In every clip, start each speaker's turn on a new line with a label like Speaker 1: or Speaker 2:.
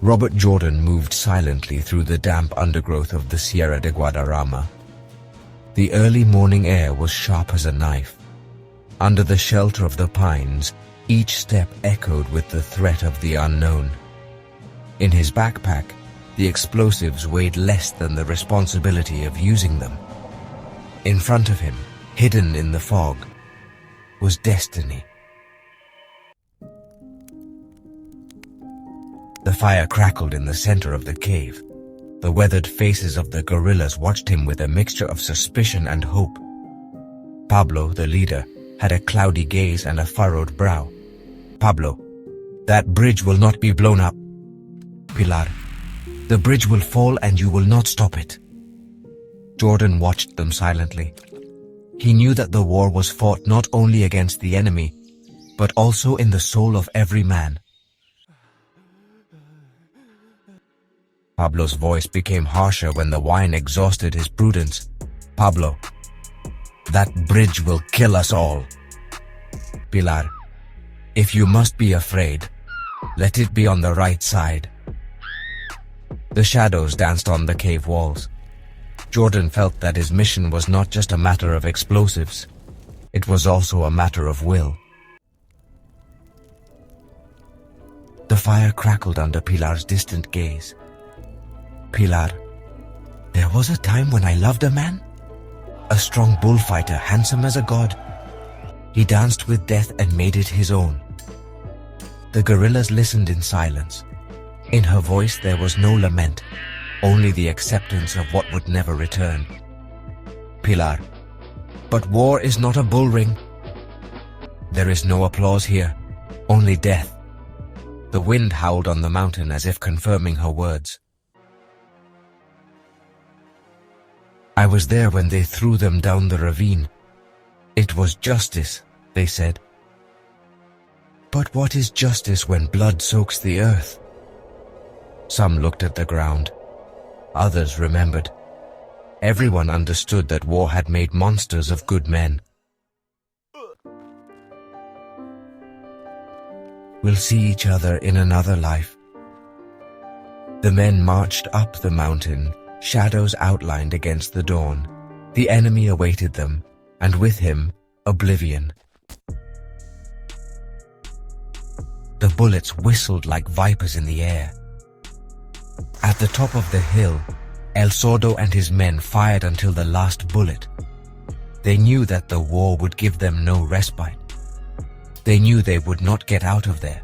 Speaker 1: Robert Jordan moved silently through the damp undergrowth of the Sierra de Guadarrama. The early morning air was sharp as a knife. Under the shelter of the pines, each step echoed with the threat of the unknown. In his backpack, the explosives weighed less than the responsibility of using them. In front of him, hidden in the fog, was destiny. The fire crackled in the center of the cave. The weathered faces of the guerrillas watched him with a mixture of suspicion and hope. Pablo, the leader, had a cloudy gaze and a furrowed brow. "Pablo, that bridge will not be blown up." "Pilar, the bridge will fall and you will not stop it." Jordan watched them silently. He knew that the war was fought not only against the enemy, but also in the soul of every man. Pablo's voice became harsher when the wine exhausted his prudence. "Pablo, that bridge will kill us all." "Pilar, if you must be afraid, let it be on the right side." The shadows danced on the cave walls. Jordan felt that his mission was not just a matter of explosives. It was also a matter of will. The fire crackled under Pilar's distant gaze. "Pilar, there was a time when I loved a man. A strong bullfighter, handsome as a god. He danced with death and made it his own." The guerrillas listened in silence. In her voice there was no lament, only the acceptance of what would never return. "Pilar, but war is not a bull ring. There is no applause here, only death." The wind howled on the mountain as if confirming her words. "I was there when they threw them down the ravine. It was justice," they said. "But what is justice when blood soaks the earth?" Some looked at the ground. Others remembered. Everyone understood that war had made monsters of good men. "We'll see each other in another life." The men marched up the mountain, shadows outlined against the dawn. The enemy awaited them, and with him, oblivion. The bullets whistled like vipers in the air. At the top of the hill, El Sordo and his men fired until the last bullet. They knew that the war would give them no respite. They knew they would not get out of there.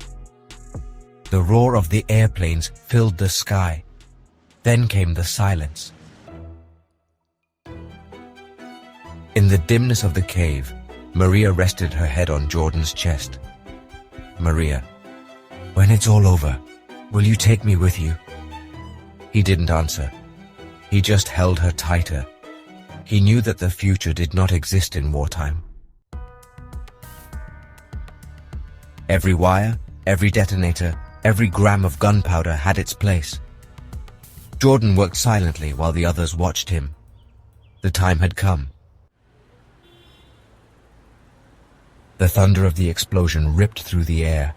Speaker 1: The roar of the airplanes filled the sky. Then came the silence. In the dimness of the cave, Maria rested her head on Jordan's chest. "Maria, when it's all over, will you take me with you?" He didn't answer. He just held her tighter. He knew that the future did not exist in wartime. Every wire, every detonator, every gram of gunpowder had its place. Jordan worked silently while the others watched him. The time had come. The thunder of the explosion ripped through the air.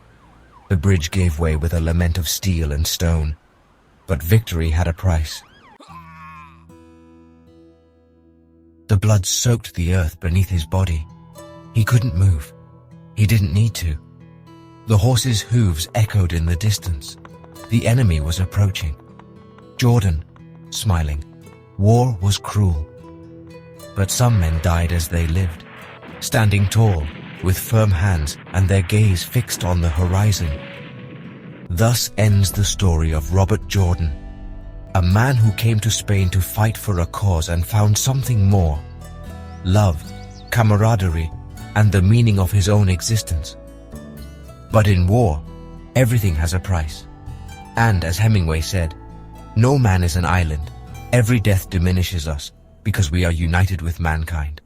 Speaker 1: The bridge gave way with a lament of steel and stone. But victory had a price. The blood soaked the earth beneath his body. He couldn't move. He didn't need to. The horses' hooves echoed in the distance. The enemy was approaching. Jordan, smiling. War was cruel. But some men died as they lived, standing tall, with firm hands and their gaze fixed on the horizon. Thus ends the story of Robert Jordan, a man who came to Spain to fight for a cause and found something more: love, camaraderie, and the meaning of his own existence. But in war, everything has a price. And as Hemingway said, no man is an island. Every death diminishes us because we are united with mankind.